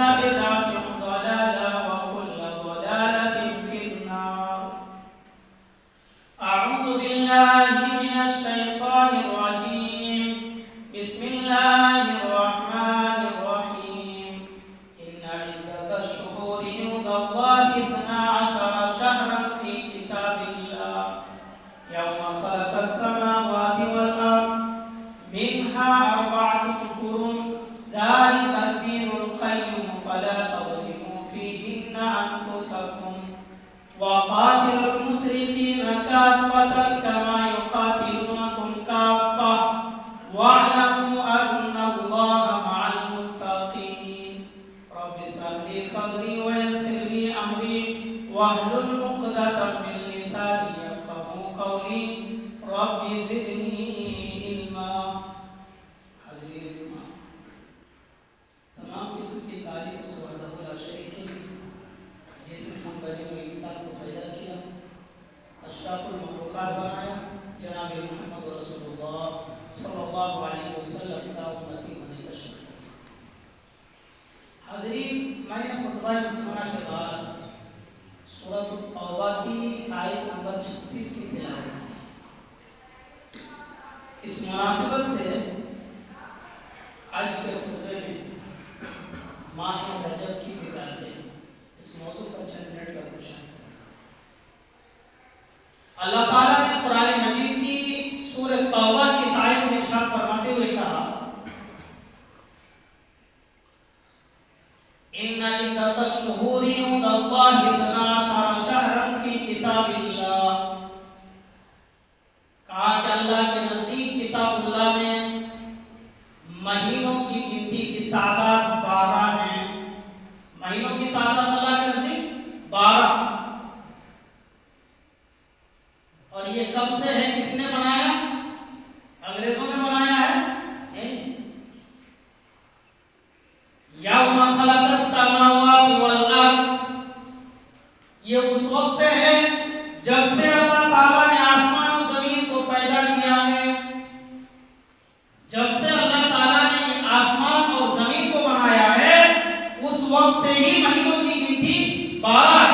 بدعة ضلالة وكل ضلالة في النار. أعوذ بالله من الشيطان الرجيم. بسم الله الرحمن الرحيم. إن عدة الشهور عند الله 12 شهرا في كتاب الله يوم خلق السماوات والأرض منها 4 حرم ذلك الدين القيم فلا تظلموا فيهن أنفسكم وقاتلوا المشركين كافة كما يقاتلونكم كافة واعلموا أن الله مع المتقين. رب اشرح لي صدري ويسر لي أمري واحلل عقدة من لساني يفقهوا قولي. رب زدني علما. تمام قسم کی تعریف اس وحدہ لا شریک کے لیے جس نے ہم بنی ہوئے انسان کو پیدا کیا، اشرف المخلوقات بنایا، جناب محمد رسول اللہ صلی اللہ علیہ وسلم کا امتی ہونے کا شکر. حاضرین، میں نے خطبہ مسموعہ کے بعد سورۃ التوبہ کی آیت نمبر 36 کی تلاوت کی. اس مناسبت سے آج کے خطبے میں ماہ رجب کی بدعتیں اس موضوع پر چند منٹ کا گزارش کروں. اللہ تعالیٰ نے قرآن مجید کی سورۃ توبہ کی اس آیت میں ارشاد فرماتے ہوئے کہا ان عدۃ الشہور عند اللہ 12 شہرا فی کتاب اللہ. کہا کہ اللہ کے نزدیک کتاب اللہ میں مہینوں کی گنتی کی تعداد 12 ہے. مہینوں کی تعداد اللہ کے نزدیک 12. اور یہ کب سے ہے؟ کس نے بنایا؟ انگریزوں نے بنایا ہے؟ نہیں. یوم خلق السماوات والارض، یہ اس وقت سے ہے جب سے اللہ تعالیٰ نے آسمان و زمین کو پیدا کیا ہے. جب سے اللہ تعالیٰ نے آسمان اور زمین کو بنایا ہے اس وقت سے ہی مہینوں کی گنتی 12 ہے.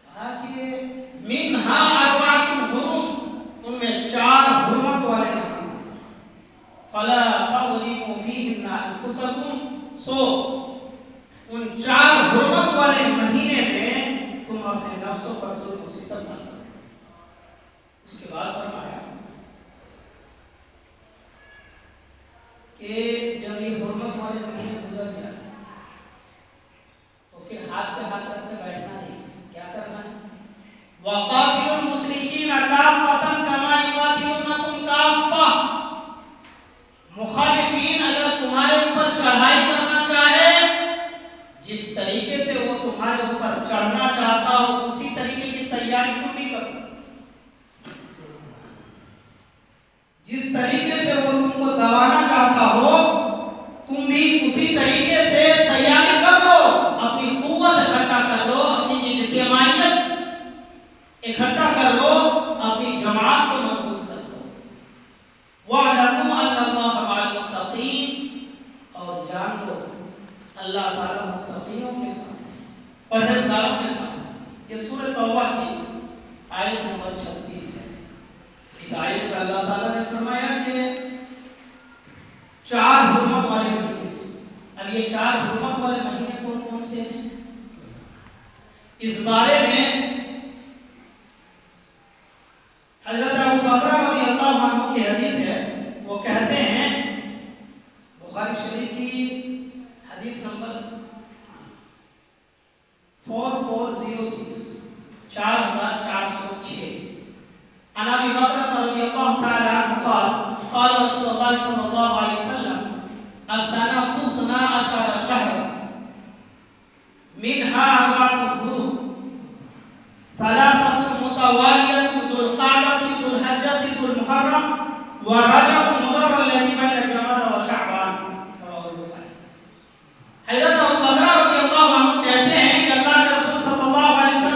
کہا کہ منہا 4 حرم، ان میں 4 حرمت والے مہینے. فلا تظلموا فیہن انفسکم، سو ان 4 حرمت والے مہینے میں تم اپنے نفسوں پر ظلم و ستم نہ کرو. اس کے بعد فرمایا کہ جب یہ حرمت والے مہینے گزر جائے تو پھر ہاتھ پہ ہاتھ رکھ کے بیٹھنا نہیں، کیا کرنا ہے؟ وَقَاتِلُوا الْمُشْرِكِينَ كَافَّةً كَمَا يُقَاتِلُونَكُمْ كَافَّةً. مخالفین اگر تمہارے اوپر چڑھائی کرنا چاہے، جس طریقے سے وہ تمہارے اوپر چڑھنا چاہتا ہو اسی طریقے کی تیاری تم بھی کرو. جس طریقے سے وہ تم کو دبانا چاہتا ہو تم بھی اسی طریقے سے تیاری کر لو. اپنی قوت اکٹھا کر لو، اپنی اجتماعیت اکٹھا کر لو، اپنی جماعت کو مضبوط کر لو. وَاعْلَمُوا أَنَّ اللَّهَ مَعَ الْمُتَّقِينَ، اور جان لو اللہ تعالیٰ متقیوں کے ساتھ ہے، پرہیزگاروں کے ساتھ ہے. یہ سورۃ توبہ کی آیت نمبر 36 ہے. اس آیت میں اللہ تعالیٰ نے فرمایا کہ 4 حرمت والے مہینے. اب یہ 4 حرمت والے مہینے کون کون سے ہیں؟ اس بارے میں حضرت ابو بکر رضی اللہ عنہ کی حدیث ہے. وہ کہتے ہیں، بخاری شریف کی حدیث نمبر 4406 4406 عن ابي بكر رضي الله تعالى عنه قال قال رسول الله صلى الله عليه وسلم السنة 12 شهرا منها 4 حرم 3 متوالية ذو القعدة ذو الحجة ذو المحرم ورجب مضر الذي بين جمادى وشعبان. رواه البخاري. حضرت ابو بکر رضی اللہ عنہ کہتے ہیں کہ اللہ کے رسول صلی اللہ علیہ وسلم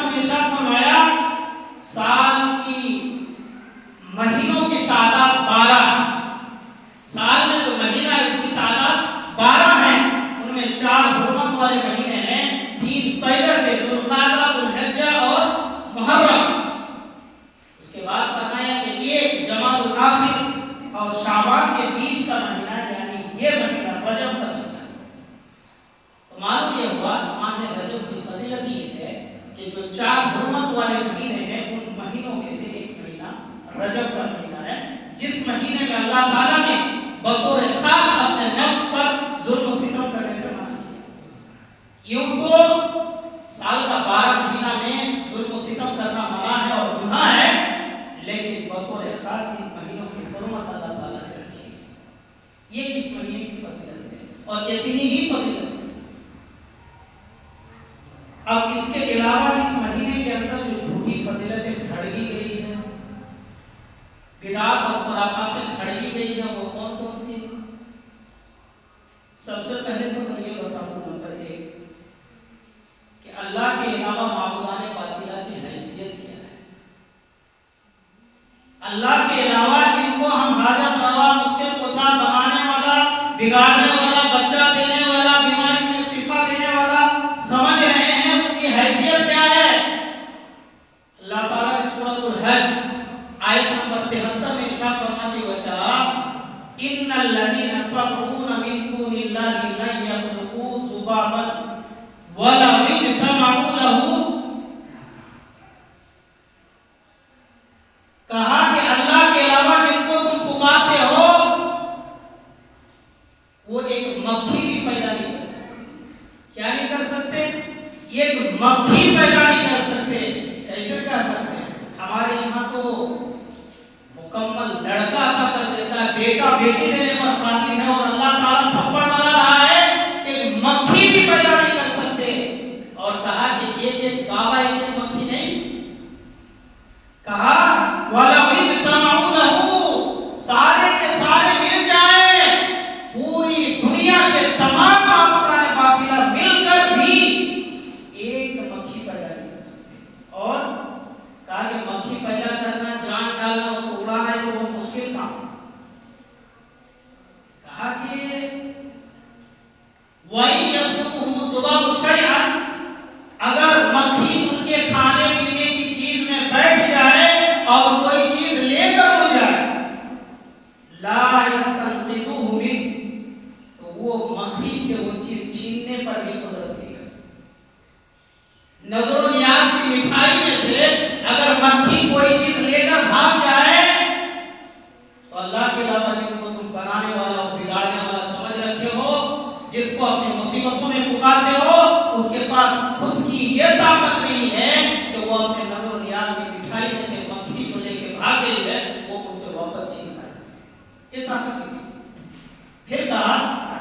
یوں تو سال کا 12 مہینہ میں ظلم و ستم کرنا منع ہے اور گناہ ہے، لیکن بطور خاص ان مہینوں کی حرمت اللہ تعالیٰ نے رکھی ہے۔ یہ کس مہینے کی فضیلت ہے اور اتنی ہی فضیلت ہے۔ اب اس کے علاوہ اس مہینے کے اندر جو جھوٹی فضیلتیں گھڑی گئی ہے، بدعات اور خرافاتیں گھڑی گئی ہیں، وہ کون کون سی ہیں؟ سب سے پہلے تو میں یہ بتا دوں، نمبر 1 کہ اللہ کے علاوہ معبودان باطلہ کی حیثیت کیا ہے۔ اللہ کے علاوہ جن کو ہم حاجت روا، مشکل کشا، بنانے والا، بگاڑنے والا، بچہ دینے والا، بیماری میں شفا دینے والا سمجھ رہے ہیں، ان کی حیثیت کیا ہے؟ اللہ تعالیٰ نے سورۃ الحج آیت نمبر 73 میں ارشاد فرماتے ہوئے کہا، ان الذین تدعون من دون اللہ لن یخلقوا ذبابا ولو اجتمعوا له، کہا کہ اللہ کے علاوہ جن کو تم پکارتے ہو وہ ایک مکھی بھی پیدا نہیں کر سکتے۔ کیا نہیں کر سکتے؟ یہ ایک مکھی پیدا نہیں کر سکتے۔ کیسے کر سکتے ہیں؟ ہمارے یہاں تو مکمل لڑکا عطا کر دیتا ہے، بیٹا بیٹی دینے پر قادر ہے، اور اللہ تعالیٰ تھپڑ لگا رہا ہے کہ مکھی بھی پیدا نہیں کر سکتے، اور کہا کہ ایک بابا ایک مکھی نہیں، کہا وَلَوْ اجْتَمَعُوا لَهُ، سارے کے سارے مل جائیں، پوری دنیا کے تمام معبودان باطلہ مل کر بھی ایک مکھی پیدا نہیں کر سکتے۔ اور کہا کہ مکھی پیدا کرنا، جان ڈالنا، اس کو اڑانا ہے تو بہت مشکل کام ہے۔ کہا کہ وَإِنْ يَسْلُبْهُمُ الذُّبَابُ شَيْئًا، اگر مکھی ان کے کھانے پینے کی چیز میں بیٹھ جائے اور کوئی چیز لے کر ہو جائے، لا يستنقذوه منه، تو وہ مکھی سے وہ چیز چھیننے پر بھی قدرت نہیں رکھتی۔ نظر و نیاز کی مٹھائی میں سے اگر مکھی کوئی چیز لے کر بھاگ جائے تو اللہ کے علاوہ جن کو تم بنانے والا اور بگاڑنے والا سمجھ رکھے ہو، جس کو اپنی مصیبتوں میں پکارتے ہو، اس کے پاس خود کی یہ طاقت نہیں ہے کہ وہ اپنے نظر و نیاز کی مٹھائی میں سے مکھی جو لے کے بھاگ گئی ہے وہ ان سے واپس چھینتا ہے، یہ طاقت نہیں ہے۔ پھر کہا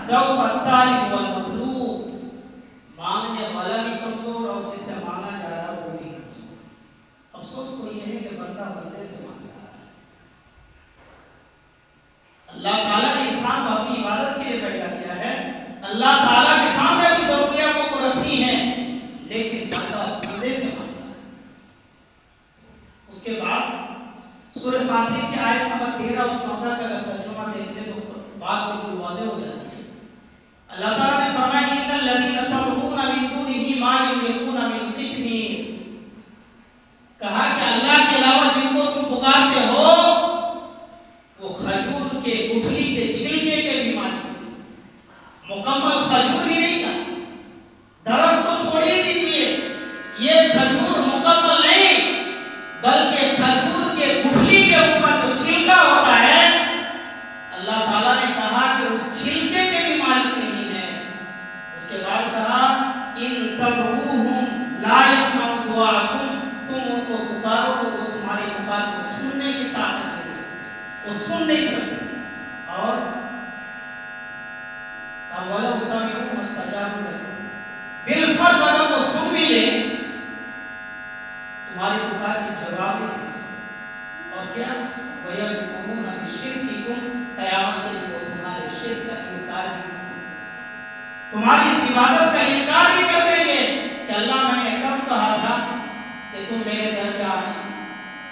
ضعف الطالب والمطلوب، مانگنے والا بھی کمزور اور جس سے مانگا جا رہا وہ بھی کمزور۔ افسوس تو یہ ہے کہ بندہ بندے سے مانگ رہا ہے۔ اللہ تعالیٰ نے انسان کو اپنی عبادت کے لیے پیدا کیا ہے، اللہ تعالیٰ کے سامنے اپنی ضروریاتوں کو رکھنی ہے، لیکن بندہ بندے سے مانگتا ہے۔ اس کے بعد سورہ فاتح کی آیت نمبر 13 اور 14 کا اگر ترجمہ دیکھ لیں تو بات بالکل واضح ہو جاتی ہے۔ اللہ تعالیٰ نے فرمایا ان الذین تدعون من دونہ ما یملکون من قطمیر، کہا کہ اللہ کے علاوہ جن کو تم پکارتے ہو وہ کھجور کے گٹھلی کے چھلکے کے بھی مالک ہیں، مکمل کھجور بھی نہیں کہا، درخت تو چھوڑ ہی دیجیے، یہ کھجور مکمل نہیں بلکہ کھجور کے گٹھلی کے اوپر جو چھلکا ہوتا ہے، اللہ تعالیٰ نے کہا کہ اس چھلکے کے بھی مالک نہیں ہے۔ اس کے بعد کہا ان تدعوہم لا یسمعوا دعاءکم، تم ان کو پکارو تو وہ تمہاری پکار کو سننے کی طاقت نہیں رکھتے، وہ سن نہیں سکتے۔ اور وَلَوْ سَمِعُوا مَا اسْتَجَابُوا لَكُمْ، بالفرض اگر وہ سن بھی لیں تمہاری پکار کی جواب نہیں دے سکتے۔ اور کیا وَيَكْفُرُونَ بِشِرْكِكُمْ، قیامت کے دن وہ تمہارے شرک کا انکار بھی کریں گے، تمہاری اس عبادت کا انکار بھی کر دیں گے کہ اللہ میں نے کب کہا تھا کہ تم میرے در پہ آئے،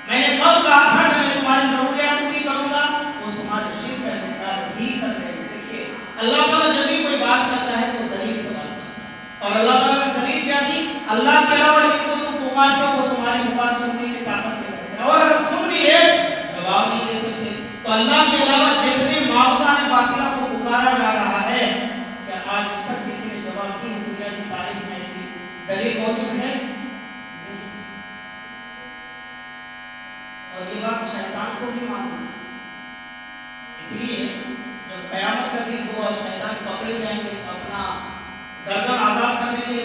میں نے کب کہا تھا کہ میں تمہاری ضروریات پوری کروں گا، وہ تمہارے شرک کا انکار بھی کر دیں گے۔ دیکھیے اللہ تعالیٰ جب بھی کوئی بات کرتا ہے تو دلیل سے بات کرتا ہے، اور اللہ تعالیٰ کی دلیل کیا تھی؟ اللہ کے علاوہ جن کو تم پکارتے ہو وہ تمہاری پکار سننے کی طاقت نہیں رکھتے، اور اگر سن بھی لے جواب نہیں دے سکتے۔ تو اللہ کے علاوہ جتنے معبودان باطلہ کو پکارا جا رہا ہے، کیا آج تک کسی نے جواب دی ہے؟ دنیا کی تاریخ میں ایسی دلیل موجود ہے؟ اور یہ بات شیطان کو بھی معلوم ہے، اس لیے جب قیامت کا دن ہو اور شیطان پکڑے جائیں گے تو اپنا گردن آزاد کرنے کے لیے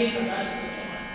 1144।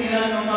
13, 14,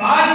22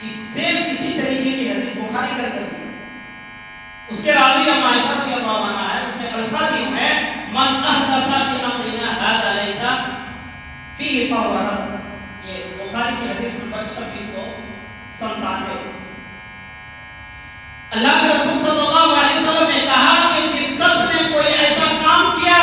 اسی طریقے کی حدیث بخاری کا اندر بھی ہے. اس کے راوی ام عائشہ رضی اللہ عنہا ہے، اس میں الفاظ یہ ہے من احدث فی امرنا هذا لیس فیہ فہو رد. یہ بخاری کی حدیث نمبر 2697. اللہ کے رسول صلی اللہ علیہ وسلم نے کہا کہ جس شخص نے کوئی ایسا کام کیا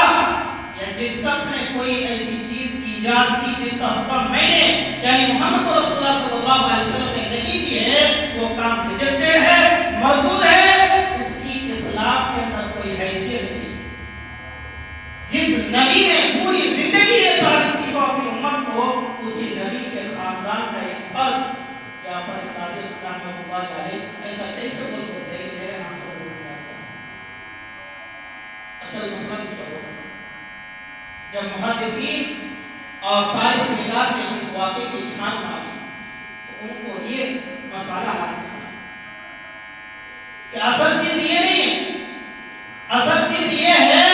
یا جس شخص نے کوئی ایسی چیز ایجاد کی جس کا حکم میں نے یعنی محمد رسول اللہ صلی اللہ علیہ وسلم نے نہیں کی ہے، وہ کام ریجیکٹڈ ہے، مردود ہے، اس کی اسلام کے اندر کوئی حیثیت نہیں. جس نبی نے پوری زندگی یہ تعلیم دی وہ اپنی امت کو، اسی نبی کے خاندان کا ایک فرد جعفر صادق رحمۃ اللہ علیہ ایسا کیسے بول سکتے ہیں کہ میرے نام سے ضرور یاد کریں؟ اصل مسئلہ کچھ اور ہے. جب محدثین اور تاریخ نگار نے اس واقعے کی چھان ماری تو ان کو یہ مسئلہ حل کرنا کہ اصل چیز یہ نہیں ہے، اصل چیز یہ ہے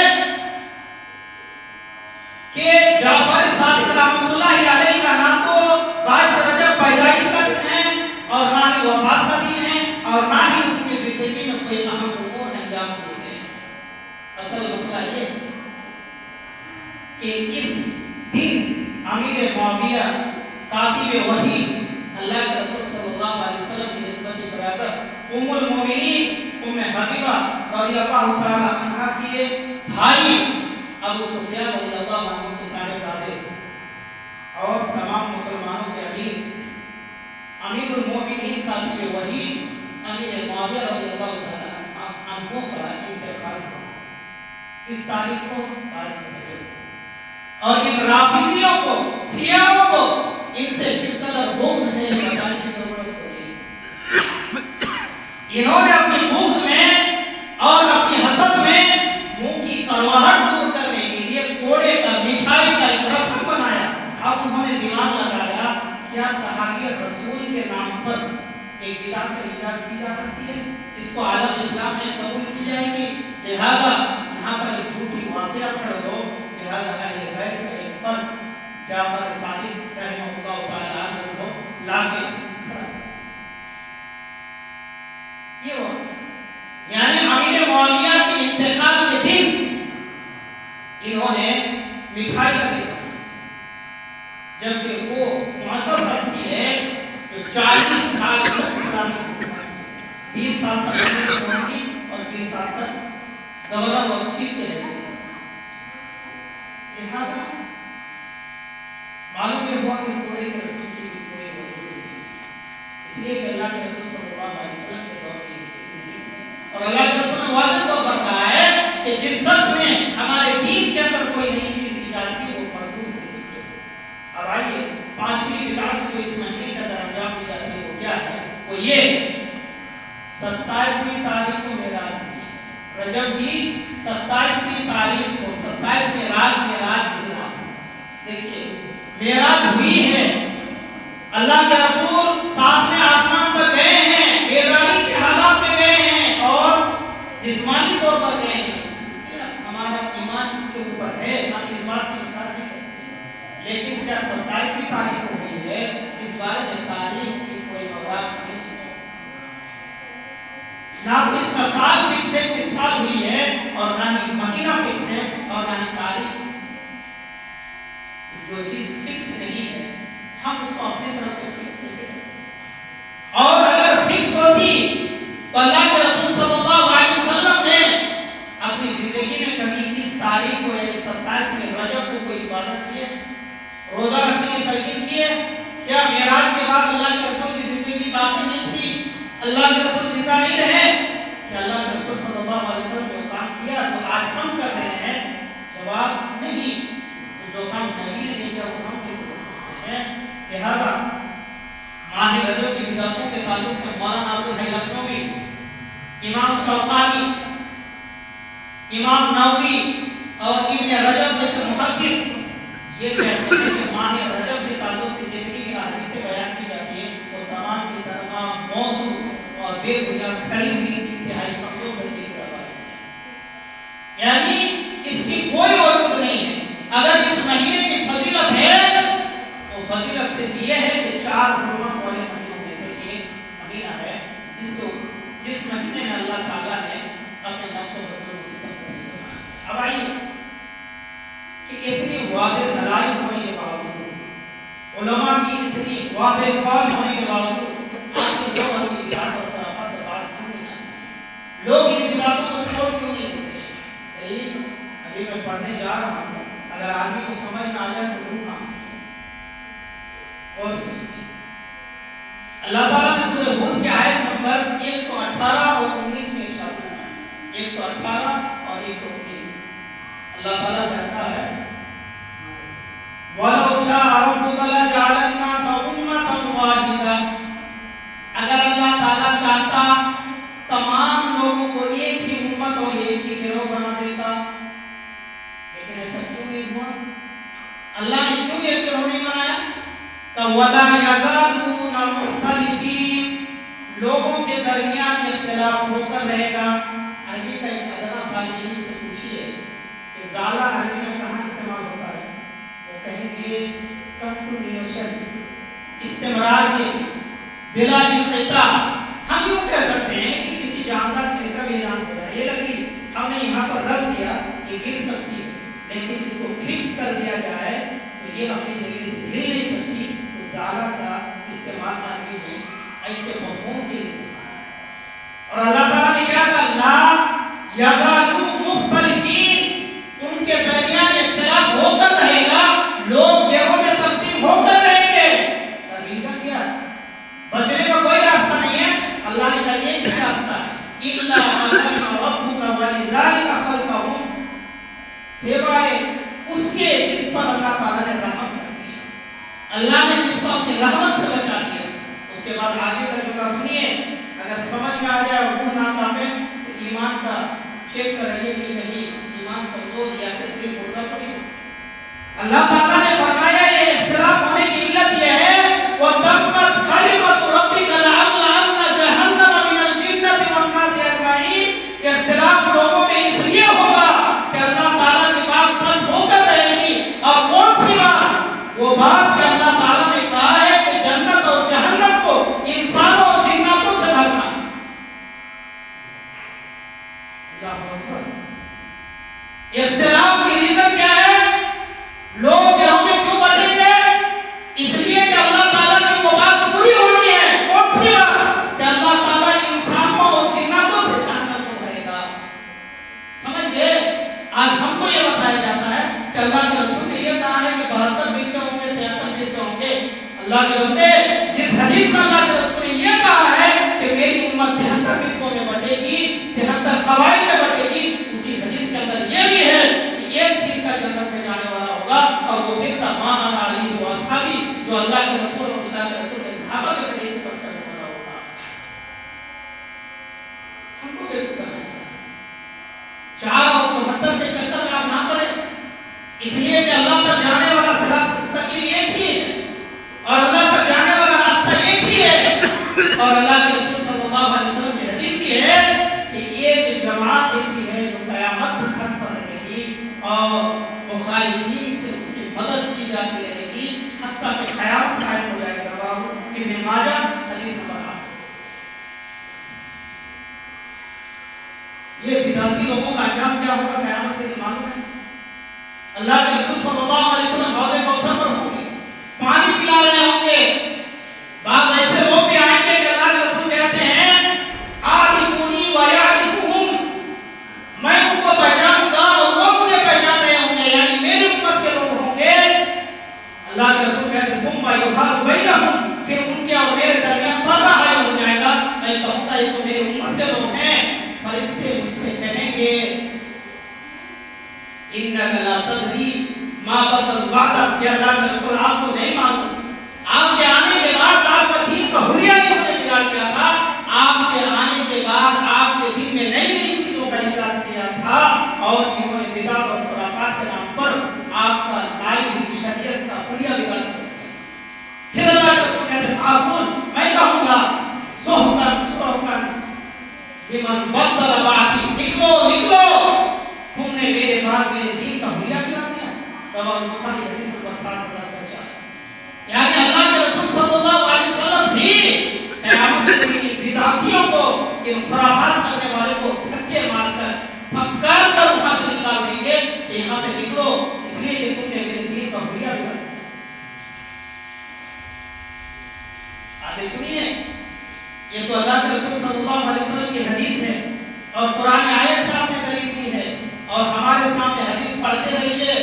کہ جعفر صادق رحمۃ اللہ علیہ کا نہ تو 22 رجب پیدائش کا دن ہے اور نہ ہی وفات کا دن ہے اور نہ ہی ان کی زندگی میں کوئی اہم امور انجام دیے گئے. اصل مسئلہ یہ ہے کہ اس دن امیر معاویہ کاتب وحی اللہ کے رسول صلی اللہ علیہ وسلم کی نسبت برادر ام المومنین ام حبیبہ رضی اللہ تعالی عنہا کے بھائی ابو سفیان رضی اللہ عنہ کے صاحبزادے اور تمام مسلمانوں کے امیر المومنین کاتب وحی امیر معاویہ رضی اللہ تعالی عنہ کا انتقال ہوا. کس تاریخ کو؟ 22 رجب. اور ان رافضیوں کو، شیعوں کو ان سے کس قدر بغض ہے بتانے کی ضرورت نہیں. انہوں نے اپنی بغض میں اور اپنی حسد میں منہ کی کڑواہٹ دور کرنے کے لیے کوڑے کا، مٹھائی کا ایک رسم بنایا. اب انہوں نے دماغ لگایا کیا صحابی رسول کے نام پر ایک بدعت کا ایجاد کی جا سکتی ہے، اس کو عالم اسلام میں قبول کی جائے گی، لہذا یہاں پر ایک جھوٹی واقعہ کھڑا ہو، لہذا اہل بیت کا ایک فرد جعفر صادق رحمہ اللہ تعالی عنہ کو لا کے کھڑا کیا. یہ واقعہ یعنی امیر معاویہ کے انتقال کے دن انہوں نے مٹھائی کا دن بنایا، جبکہ وہ معزز ہستی ہے جو 40 سال تک اسلامی حکومت، 20 سال تک حکومت اور 20 سال تک گورنر آف چیف کے حیثیت سے. لہذا معلوم یہ ہوا کہ کوڑے کے رسم کی بھی کوئی وجود نہیں، اس لیے کہ اللہ کے رسول صلی اللہ علیہ وسلم کے دور میں یہ چیز نہیں تھی. اور اللہ کے رسول نے واضح طور پر کہا ہے کہ جس شخص نے ہمارے دین کے اندر کوئی نئی چیز ایجاد کی وہ مردود ہوئی. اب آئیے 5ویں بدعت جو اس مہینے کے اندر انجام دی جاتی ہے وہ کیا ہے؟ وہ یہ 27ویں تاریخ کو معراج ہوئی ہے. رجب کی 27ویں تاریخ کو 27ویں رات معراج کی رات ہے. دیکھیے معراج ہوئی ہے، اللہ کے رسول 7ویں آسمان تک گئے ہیں، بیداری کے حالات میں گئے ہیں اور جسمانی طور پر گئے ہیں. ہمارا ایمان اس کے اوپر ہے، ہم اس بات سے انکار نہیں کرتے، لیکن کیا 27ویں تاریخ کو ہوئی ہے اس بارے میں تاریخ کی کوئی اوراق ہمیں نہیں ہے. نہ اس کا سال فکس ہے کس سال ہوئی ہے اور نہ ہی مہینہ فکس ہے اور نہ ہی تاریخ فکس ہے. جو چیز فکس نہیں ہے ہم اس کو اپنے طرف سے فکس کیسے کر سکتے ہیں؟ اور اگر فکس ہوتی تو اللہ کے رسول صلی اللہ علیہ وسلم نے اپنی زندگی میں کبھی اس تاریخ کو یعنی 27ویں رجب کو کوئی عبادت کی ہے، روزہ رکھنے کی تلقین کی ہے؟ کیا معراج کے بعد اللہ کے رسول کی زندگی باقی نہیں تھی؟ اللہ کے رسول زندہ نہیں رہے؟ کیا اللہ کے رسول صلی اللہ علیہ وسلم نے کام کیا جو آج ہم کر رہے ہیں؟ جواب نہیں. تو جو کام نبی نے نہیں کیا وہ ہم کیسے کر سکتے ہیں؟ لہذا ماہ رجب کی بدعتوں کے تعلق سے مولانا عبدالحی لکھنوی، امام شوقانی، امام نووی اور ابن رجب جیسے محدث یہ کہتے ہیں کہ ماہ رجب کے تعلق سے جتنی بھی احادیثیں بیان کی جاتی ہیں وہ تمام کی تمام موضوع اور بے بنیاد کھڑی ہوئی انتہائی مقصود درجے کی روایت ہے، یعنی اس کی کوئی وجود نہیں ہے. اگر اس مہینے کی فضیلت ہے تو فضیلت صرف یہ ہے کہ 4 حرمت والے مہینوں میں سے ایک جتنے میں اللہ تعالیٰ نے اپنے نفس و بدن کو ستم کرنے سے منع کیا. اب آئیے کہ اتنی واضح دلائل ہونے کے باوجود، علماء کی اتنی واضح قول ہونے کے باوجود آخر لوگ اپنی بدعت اور خرافات سے باز کیوں نہیں آتے ہیں؟ لوگ ان بدعتوں کو چھوڑ کیوں نہیں دیتے ہیں؟ دلیل ابھی میں پڑھنے جا رہا ہوں، اگر آدمی کو سمجھ نہ آ جائے تو روح کام نہیں ہے. اور سنیے، اللہ تعالیٰ نے سورہ ہود کی آیت نمبر 118 اور 19 میں ارشاد فرمایا. 118 اور 119 اللہ تعالیٰ کہتا ہے وَلَوْ شَاءَ رَبُّكَ لَجَعَلَ النَّاسَ أُمَّةً وَاحِدَةً، اگر اللہ تعالیٰ چاہتا تمام لوگوں کو ایک ہی امت اور ایک ہی گروہ بنا دیتا، لیکن ایسا کیوں نہیں ہوا؟ اللہ نے کیوں ایک گروہ نہیں بنایا؟ وَلَا يَزَالُونَ مُخْتَلِفِينَ، لوگوں کے درمیان اختلاف ہو کر رہے گا. عربی کا ایک ادنا طالب علم سے پوچھیے کہ زالہ عربی میں کہاں استعمال ہوتا ہے؟ وہ کہیں گے کنٹینیوشن، استمرار کے لیے، بلا انقطاع. ہم یوں کہہ سکتے ہیں کہ کسی جاندار چیز کا بھی اعلان ہو رہا ہے، یہ لکڑی ہم نے یہاں پر رکھ دیا، یہ گر سکتی ہے، لیکن اس کو فکس کر دیا جائے تو یہ اپنی جگہ سے ہل نہیں سکتی. تو زالہ کا استعمال عربی میں ایسے مفہوم کے لیے استعمال ہے. اور اللہ تعالیٰ نے کیا کہا؟ لا یزالو مختلفین، ان کے درمیان اختلاف ہو کر رہے گا، لوگ گروہوں میں تقسیم ہو کر رہیں گے. ریزن کیا ہے؟ بچنے کا کوئی راستہ نہیں ہے. اللہ نے کہا یہ کیا راستہ ہے؟ اِلَّا مَا رَحِمَ رَبُّكَ وَلِذَلِكَ خَلْقَهُمْ، سوائے اس کے جس پر اللہ تعالیٰ نے رحم کر دیا، اللہ نے جس کو اپنی رحمت سے بچا دیا. اس کے بعد آگے کا جملہ سنیے، اگر سمجھ میں آ جائے اور روح نہ کانپے تو ایمان کا چیک کرائیے کہ کہیں ایمان کمزور یا پھر دل مردہ تو نہیں. اللہ تعالیٰ نے فرمایا یہ اختلاف ہونے کی علت یہ ہے وَتَمَّتْ كَلِمَةُ رَبِّكَ لَأَمْلَأَنَّ جَهَنَّمَ مِنَ الْجِنَّةِ وَالنَّاسِ أَجْمَعِينَ. اختلاف لوگوں میں اس لیے ہوگا کہ اللہ تعالیٰ کی بات سچ ہو کر رہے گی. اور کون سی بات؟ وہ بات کہ اللہ تعالیٰ نے کہا ہے کہ جنت اور جہنم کو انسانوں اور جناتوں سے بھرنا. اللہ اکبر. اختلاف کی ریزن کیا ہے؟ لوگ گروہ میں کیوں بٹیں گے؟ اس لیے کہ اللہ تعالیٰ کی وہ بات پوری ہونی ہے. کون سی بات؟ کہ اللہ تعالیٰ انسانوں اور جناتوں سے جہنم کو بھرے گا. سمجھ گئے؟ آج ہم کو یہ بتایا جاتا ہے کہ اللہ کے رسول نے یہ کہا ہے کہ 72 فرقے ہوں گے، 73 فرقے ہوں گے. اللہ کے بندے، جس حدیث میں اللہ کے رسول نے یہ کہا ہے کہ میری امت 73 فرقوں میں بٹے گی، 73 قبائل میں بٹے گی، اسی حدیث کے اندر یہ بھی ہے کہ ایک فرقہ جنت میں جانے والا ہوگا اور وہ فرقہ ما انا علیہ و اصحابی، جو اللہ کے رسول اور اللہ کے رسول کے صحابہ کے طریقے پر چلنے والا ہوگا. ہم کو بیوقوف بنایا گیا ہے. 4 اور 74 کے چکر میں آپ نہ پڑے، اس لیے کہ اللہ تک جانے والا صراط مستقیم ایک ہی ہے اور اللہ تک جانے والا راستہ ایک ہی ہے. اور اللہ کے رسول صلی اللہ علیہ وسلم کی حدیث یہ ہے کہ ایک جماعت ایسی ہے جو قیامت تک پر رہے گی اور مخالفین سے اس کی مدد کی جاتی رہے گی حتیٰ کہ قیامت قائم ہو جائے گا. ابن ماجہ حدیث نمبر 8. یہ بدعتی لوگوں کا انجام کیا ہوگا قیامت کے دن معلوم ہے؟ اللہ کے رسول صلی اللہ علیہ وسلم حوض کوثر پر ہوں گے، پانی پلا رہے ہوں گے. بعض ایسے لوگ بھی آئیں گے کہ اللہ کے رسول کہتے ہیں عارفونی و یعرفون، میں ان کو پہچانوں گا اور وہ مجھے پہچان رہے ہوں گے، یعنی میری امت کے لوگ ہوں گے. اللہ کے رسول کہتے ہیں ثم یحال بینہم، پھر ان کے اور میرے درمیان پردہ قائم ہو جائے گا. میں کہوں گا یہ تو میری امت کے لوگ ہیں. فرشتے مجھ سے کہیں گے انک لا تدری ما بدل بعدک، یا اللہ کے رسول آپ کو نہیں معلوم آپ کے آنے کے بعد آپ کا دین کا حلیہ انہوں نے بگاڑ دیا تھا. آپ کے آنے کے بعد آپ کے دین میں نئی نئی چیزوں کا ایجاد کیا تھا اور انہوں نے بدعت اور خرافات کے نام پر آپ کا لائی ہوئی شریعت کا حلیہ بگاڑ دیا. پھر اللہ کے رسول کہتے ہیں فاقول، میں کہوں گا سحقن سحقن لمن بدل بعدی، نکلو نکلو، تم نے میرے بعد میرے دین کا حلیہ بگاڑ دیا. رواہ البخاری حدیث نمبر 7050. یعنی اللہ کے رسول صلی اللہ علیہ وسلم بھی قیامت کے دن کی بدعتیوں کو، ان خرافات کرنے والے کو دھکے مار کر پھٹکار کر وہاں سے نکال دیں گے کہ یہاں سے نکلو، اس لیے کہ تم نے میرے دین کا حلیہ بگاڑ دیا۔ آگے سنیے، یہ تو اللہ کے رسول صلی اللہ علیہ وسلم کی حدیث ہے اور قرآن آیت سے آپ نے دلیل دی ہے، اور ہمارے سامنے حدیث پڑھتے رہیے،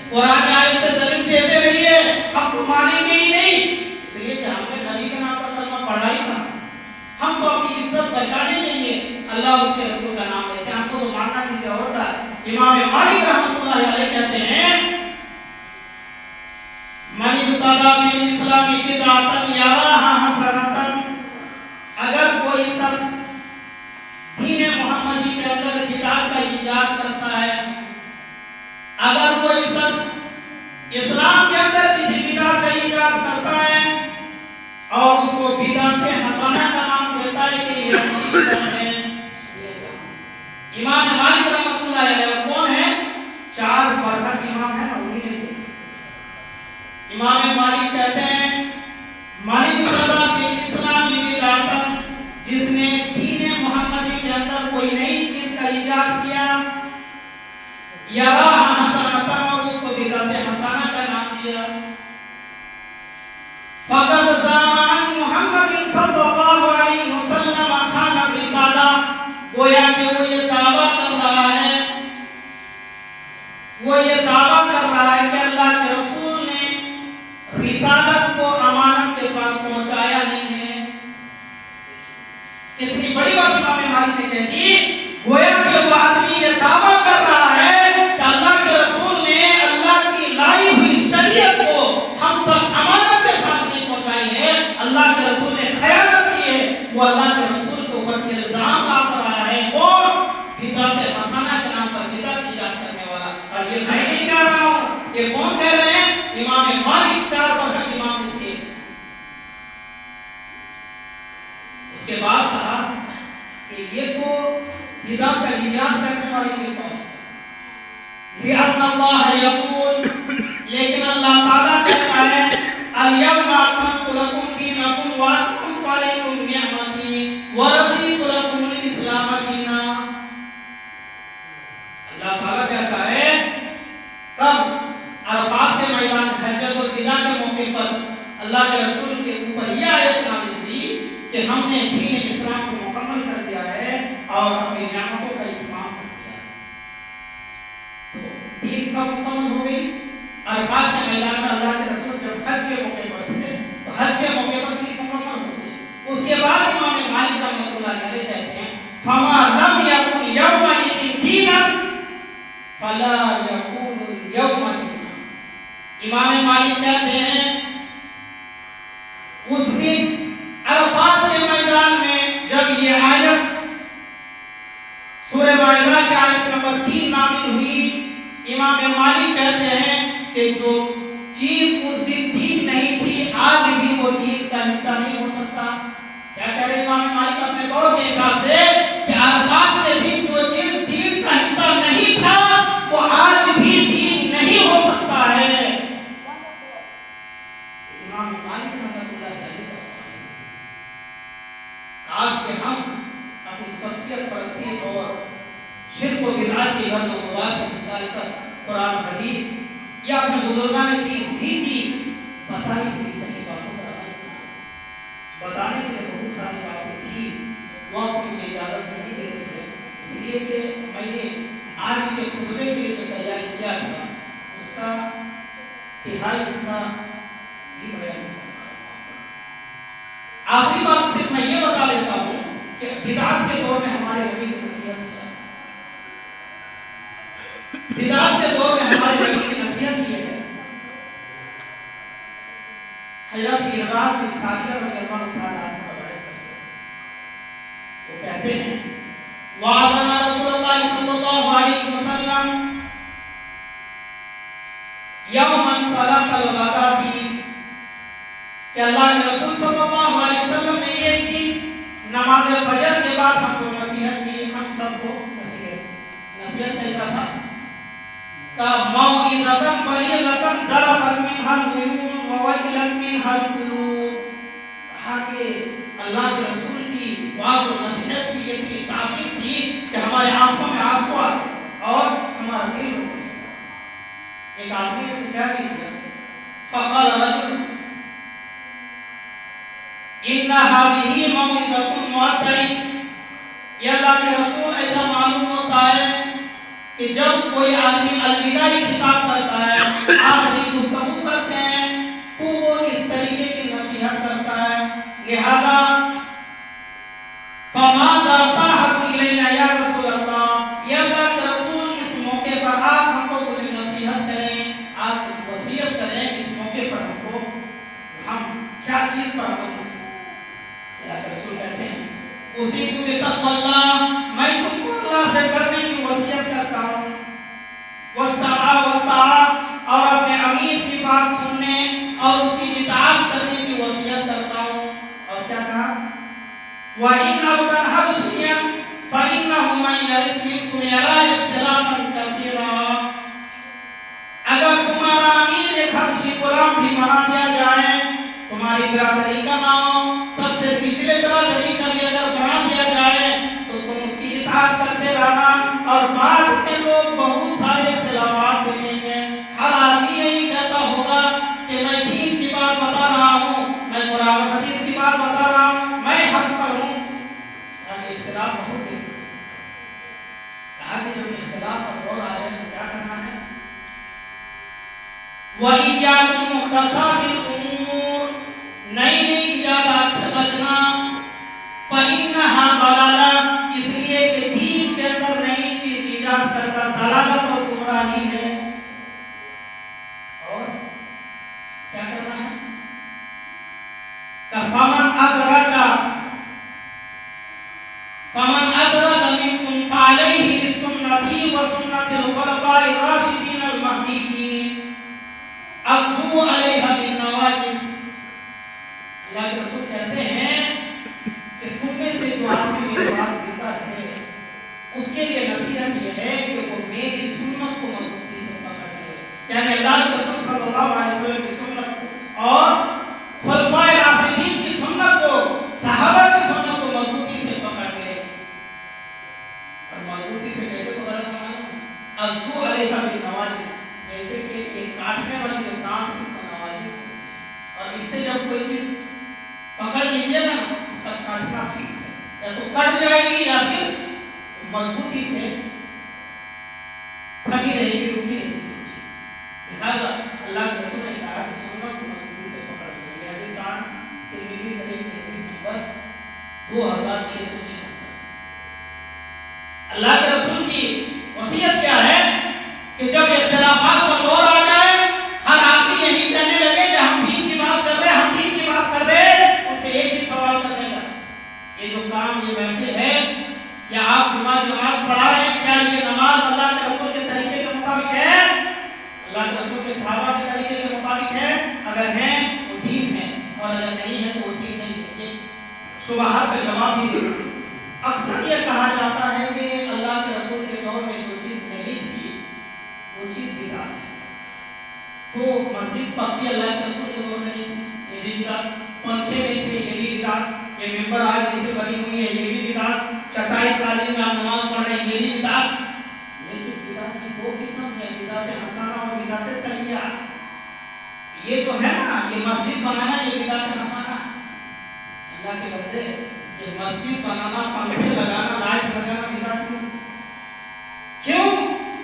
قرآن آیت سے دلیل دیتے رہیے، ہم تو مانیں گے ہی نہیں، اس لیے کہ ہم نے نبی کے نام پر کلمہ پڑھا ہی تھا، ہم تو اپنی عزت بچانے کے لیے اللہ اس کے رسول کا نام لیتے ہیں، ہم کو تو ماننا کسی اور کا۔ امام مالک رحمۃ اللہ علیہ کہتے ہیں من ابتدع فی الاسلام بدعۃ یراها حسنۃ، اگر کوئی شخص دین محمدی کے اندر بدعت کا ایجاد کرتا ہے، اگر کوئی شخص اسلام کے اندر کسی بدعت کا ایجاد کرتا ہے اور اس کو بدعت حسنہ کا نام دیتا ہے کہ یہ اچھی بدعت ہے، امام مالک رحمۃ اللہ علیہ کون ہے؟ 4 برحق امام ہیں، انہی میں سے امام مالک کہتے ہیں من ابتدع فی الاسلام بدعۃ، جس نے دین محمدی کے اندر کوئی نئی چیز کا ایجاد کیا، یراها حسنۃ، اور اس کو بدعت حسنہ کا نام دیا، فقد زعم عن محمد صلی اللہ علیہ وسلم خان الرسالہ، گویا کہ وہ یہ دعویٰ کر رہا ہے، کہ اللہ کے رسول نے رسالت کو امانت کے ساتھ پہنچایا نہیں ہے۔ کتنی بڑی بات امام مالک نے کہہ دی، گویا کہ وہ آدمی یہ دعویٰ کر رہا ہے کہ اللہ کے رسول نے اللہ کی لائی ہوئی شریعت کو ہم تک امانت کے ساتھ نہیں پہنچائی ہے، اللہ کے رسول نے خیانت کی ہے، وہ اللہ کے رسول کے اوپر الزام لا کر آیا ہے، کون؟ بدعت حسنہ کے نام پر بدعت ایجاد کرنے والا، اور یہ میں نہیں کہہ رہا ہوں، یہ کون کہہ رہے ہیں؟ امام مالک، 4 برحق امام میں سے۔ اس کے بعد کہا کہ یہ تو بدعت کا ایجاد کرنے والے کے کون ہے؟ لِأَنَّ اللَّهَ يَقُولُ، لیکن اللہ تعالیٰ کہتا ہے الْيَوْمَ أَكْمَلْتُ لَكُمْ دِينَكُمْ وَأَتْمَمْتُ عَلَيْكُمْ نِعْمَتِي وَرَضِيتُ لَكُمُ الْإِسْلَامَ دِينًا۔ اللہ تعالیٰ کہتا ہے کب؟ عرفات کے میدان حجۃ الوداع کے موقع پر اللہ کے رسول کے اوپر یہ آیت نازل ہوئی کہ ہم نے دین اسلام کو مکمل کر دیا ہے اور اپنی نعمتوں کا اتمام کر دیا ہے۔ تو دین کب مکمل ہو گئی؟ عرفات کے میدان میں اللہ کے رسول جب حج کے موقع پر تھے تو حج کے موقع پر دین مکمل ہو گئی۔ اس کے بعد امام مالک رحمۃ اللہ علیہ کہتے ہیں فما لم یکن یومئذ دینا فلا یکون اليوم دینا۔ امام مالک کہتے ہیں اس دن عرفات کے میدان میں جب یہ آیت سورہ مائدہ کی آیت نمبر 3 نازل ہوئی، امام مالک کہتے ہیں کہ جو چیز اس دن دین نہیں تھی آج بھی وہ دین کا حصہ نہیں ہو سکتا۔ کیا کہہ رہے امام مالک اپنے دور کے حساب سے کہ عرفات کے دن جو چیز دین کا حصہ نہیں تھا وہ آج بھی دین نہیں ہو سکتا ہے۔ امام مالک رحمۃ اللہ علیہ کاش کہ ہم اپنی شخصیت پرستی اور شرک و بدعات کی گرد و غبار سے نکال کر قرآن حدیث یا اپنے بزرگان دین ہی کی بتائی ہوئی صحیح باتوں پر عمل کریں۔ بتانے کے لیے بہت ساری باتیں تھی، وقت مجھے اجازت نہیں دیتی ہے، اس لیے کہ میں نے آج کے خطبے کے لیے جو تیاری کیا تھا اس کا تہائی حصہ بھی بیان نہیں کر پایا۔ آخری بات صرف میں یہ بتا دیتا ہوں کہ بدعات کے دور میں ہمارے نبی کی نصیحت کیا ہے۔ بدعات کے دور میں ہمارے نبی کی نصیحت یہ ہے، حضرت ارباز بن ساریہ رضی اللہ تعالیٰ عنہ روایت کرتے ہیں، وہ کہتے ہیں وَعَظَنَا رسول اللہ صلی اللہ علیہ وسلم یوماً صلاۃ الغداۃ، کہ اللہ کے رسول صلی اللہ علیہ وسلم نے ایک دن نماز فجر کے بعد ہم کو نصیحت کی، ہم سب کو نصیحت کی۔ نصیحت کیسا تھا؟ کا موعظۃ بلیغۃ ظرفت منھا العیون ووجلت منھا القلوب، کہا کہ اللہ کے رسول کی واعظ و نصیحت کی اتنی تاثیر تھی کہ ہمارے آنکھوں میں آنسو آ گئے اور ہمارا دل رو گیا۔ ایک آدمی نے تو کیا بھی کیا، فقال رجل ان هذه موعظة مودع، یہ اللہ کے رسول ایسا معلوم ہوتا ہے کہ جب کوئی آدمی الوداعی خطاب کرتا ہے، آخری گفتگو کرتے ہیں، تو وہ اس طریقے کی نصیحت کرتا ہے، لہذا فماذا تعهد الینا یا رسول اللہ، یا اللہ کے رسول اس موقع پر آپ ہم کو کچھ نصیحت کریں، آپ کچھ وصیت کریں، اس موقع پر ہم کو ہم کیا چیز پر عمل کریں۔ اللہ کے رسول کہتے ہیں اصیب بتقوی اللہ، میں تم کو اللہ سے ڈرنے کی وصیت کرتا ہوں، والسمع والطاعۃ، اور اپنے امیر کی بات سننے اور اس کی اطاعت کرنے کی وصیت کرتا ہوں۔ اور کیا کہا، وَإِنَّ عَبْدًا حَبْشِيًّا فَإِنَّهُ مَن يَرِثْ مِنكُمْ يَرَىٰ اخْتِلَافًا كَثِيرًا، اگر تمہارا امیر ایک حبشی غلام بھی بنا دیا جائے، تمہاری برادری کا نام سب سے پچھلے برادری کا بھی اگر بنا دیا جائے تو تم اس کی اطاعت کرتے رہنا، اور بعد میں لوگ بہت سارے اختلافات دیکھیں گے، ہر آدمی یہی کہتا ہوگا کہ میں دین کی بات بتا رہا ہوں، میں قرآن حدیث کی بات بتا رہا ہوں، میں حق پر ہوں۔ یعنی اختلاف بہت دیکھیں گے۔ کہا کہ جب اختلاف کا دور آئے تو کیا کرنا ہے، وَإِيَّاكُمْ مُحْدَثَاتِ الْأُمُورِ، نئی نئی ایجادات سے بچنا، فَإِنَّهَا ضَلَالَةٌ، اس لیے کہ دین کے اندر نئی چیز ایجاد کرتا ضلالت اور گمراہی ہے۔ اور کیا کرنا ہے، فَمَنْ أَدْرَكَ مِنْكُمْ فَعَلَيْهِ بِسُنَّتِي وَسُنَّةِ الْخُلَفَاءِ الرَّاشِدِينَ الْمَهْدِيِّينَ عَضُّوا عَلَيْهَا بِالنَّوَاجِذِ۔ اللہ کے رسول کہتے ہیں کہ تم میں سے جو آدمی میری بات زندہ ہے اس کے لیے نصیحت یہ ہے کہ وہ میری سنت کو مضبوطی سے پکڑ لے، یعنی اللہ کے رسول صلی اللہ علیہ وسلم کی سنت کو اور خلفائے راشدین کی سنت کو، صحابہ کی سنت کو مضبوطی سے پکڑ لے۔ اور مضبوطی سے کیسے پکڑنا ہے، عضوا علیہا بالنواجذ، جیسے کہ ایک کاٹنے والی جو دانت ہے اس کو نواجذ کہتے ہیں، اور اس سے جب کوئی چیز پکڑ لیجیے گا اس کا کاٹنا فکس ہے، یا تو کٹ جائے گی یا پھر مضبوطی سے تھکی رہے گی، رکی رہے گی وہ چیز۔ لہٰذا اللہ کے رسول نے کہا کہ سنت کو مضبوطی سے پکڑ لیں۔ یہ حدیث ترمذی شریف کی حدیث نمبر 2676۔ اللہ کے رسول کی وصیت کیا ہے کہ جب اختلافات کا دور آ جائے، ہر آدمی یہی کہنے لگے کہ ہم دین کی بات کر رہے ہیں، ہم دین کی بات کر رہے ہیں، ان سے ایک ہی سوال کرنے کا، یہ جو کام، یہ محفل ہے، یا آپ جمعہ کی نماز پڑھا رہے ہیں، کیا یہ نماز اللہ کے رسول کے طریقے کے مطابق ہے، اللہ کے رسول کے صحابہ کے طریقے کے مطابق ہے؟ اگر ہیں وہ دین ہے، اور اگر نہیں ہے تو وہ دین نہیں ہے۔ یہ شبہات کا جواب بھی دے۔ اکثر یہ کہا جاتا ہے کہ اللہ کے رسول کے دور میں جو چیز نہیں تھی وہ چیز بدعت ہے، تو مسجد پکی اللہ کے رسول کے دور میں نہیں تھی، یہ بھی بدعت، پنکھے نہیں تھے، یہ بھی بدعت، یہ ممبر آج جیسے بنی ہوئی ہے، یہ بھی بدعت، چٹائی قالین میں آپ نماز پڑھ رہے ہیں، یہ بھی بدعت۔ لیکن بدعت کی دو قسم ہے، بدعت حسنہ اور بدعت سیئہ۔ یہ جو ہے نا، یہ مسجد بنانا، یہ بدعت حسنہ۔ اللہ کے بندے، یہ مسجد بنانا، پنکھے لگانا، لائٹ لگانا بدعت نہیں۔ کیوں؟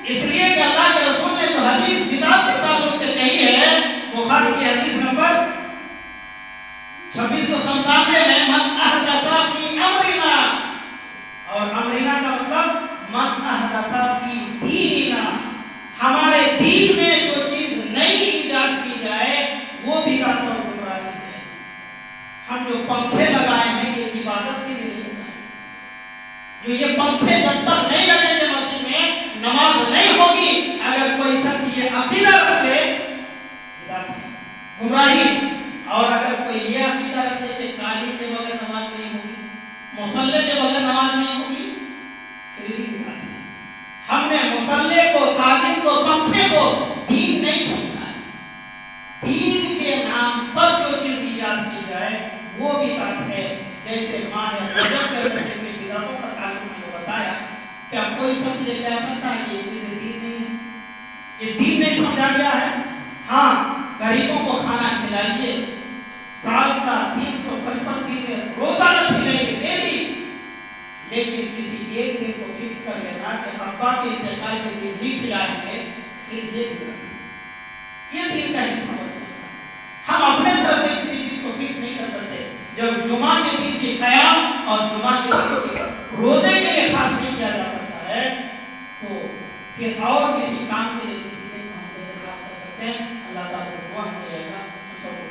اس لیے کہ اللہ کے رسول نے جو حدیث بدعت کے تعلق سے کہی ہے، بخاری کی حدیث نمبر 2697 میں، من احدث فی امرنا، اور امرنا کا مطلب من احدث فی دیننا، ہمارے دین میں جو چیز نئی ایجاد کی جائے وہ بدعت اور گمراہی ہے۔ ہم جو پنکھے لگائے ہیں یہ عبادت کے لیے نہیں لگائے، جو یہ پنکھے جب تک نہیں لگیں گے مسجد میں نماز نہیں ہوگی۔ اگر کوئی شخص یہ عقیدہ رکھ لے بدعت ہے، گمراہی، اور اگر کوئی یہ عقیدہ رکھے کہ قالین کے بغیر نماز نہیں ہوگی، مصلی کے بغیر نماز نہیں ہوگی، پھر بھی بدعت ہے۔ ہم نے مصلی کو، قالین کو، پنکھے کو دین نہیں سمجھا ہے۔ دین کے نام پر جو چیز ایجاد کی جائے وہ بدعت ہے۔ جیسے جیسے ماہ رجب کے اندر ذکر بدعتوں کا تعلق میں بتایا کہ اب کوئی شخص یہ کہہ سکتا ہے کہ یہ چیزیں دین نہیں ہے، یہ دین نہیں سمجھا گیا ہے۔ ہاں غریبوں کو کھانا کھلائیے، سال کا 355 دن میں روزہ رکھیں ڈیلی، لیکن کسی ایک دن کو فکس کر لینا کہ ابا کے انتقال کے دن ہی کھلائیں گے، پھر یہ بدعت ہے، یہ دین کا حصہ ہوتا ہے۔ ہم اپنے طرف سے کسی چیز کو فکس نہیں کر سکتے۔ جب جمعہ کے دن کے قیام اور جمعہ کے دن کے روزے کے لیے خاص نہیں کیا جا سکتا ہے، تو پھر اور کسی کام کے لیے کسی دن کو ہم کیسے خاص کر سکتے ہیں؟ اللہ تعالیٰ سے دعا ہے کہ اللہ ہم سب کو